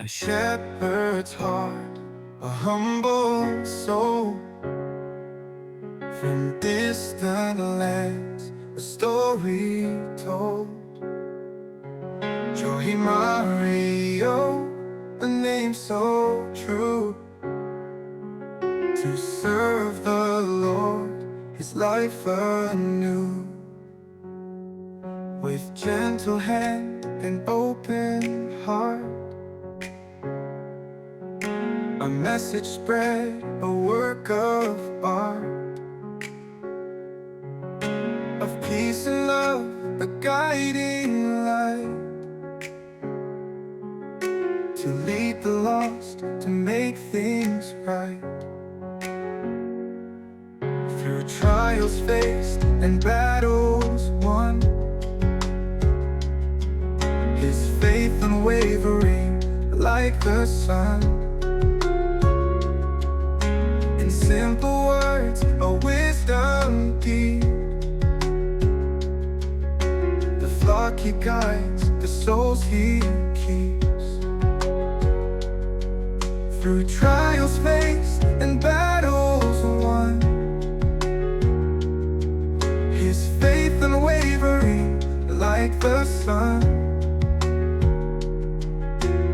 A shepherd's heart, a humble soul, from distant lands, a story told. Jorge Mario, a name so true, to serve the Lord, his life anew. With gentle hand and open heart, a message spread, a work of art, of peace and love, a guiding light, to lead the lost, to make things right. Through trials faced and battles won, his faith unwavering like the sun. In simple words, a wisdom deep, the flock he guides, the souls he keeps. Through trials faced and battles won, his faith unwavering like the sun.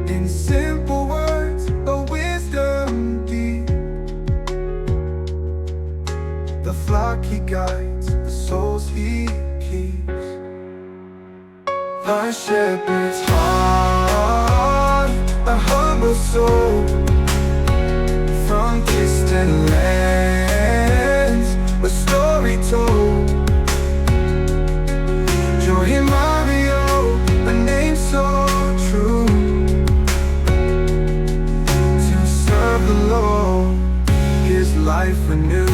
In simple words, a wisdom deep, the flock he guides, the souls he keeps. A shepherd's heart, a humble soul, from distant lands, a story told. Jorge Mario, a name so true, to serve the Lord, his life anew.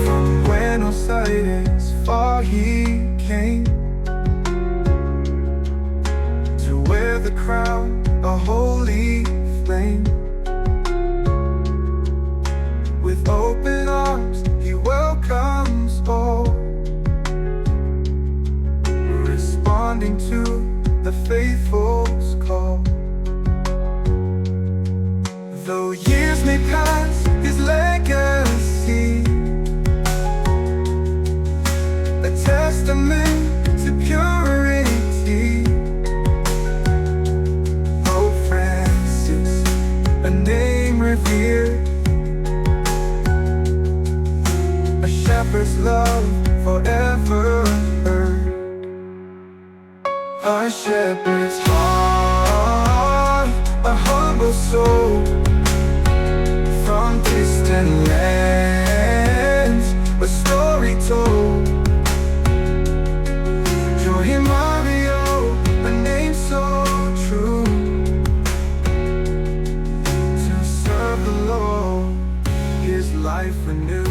From Buenos Aires far he came, to wear the crown, a holy flame. With open arms he welcomes all, responding to the faithful's call. Though years may pass, his legacy, a testament to purity. Pope Francis, a name revered, a shepherd's love forever heard. A shepherd's heart, a humble soul, from distant lands, a story told. Jorge Mario, a name so true, to serve the Lord, his life anew.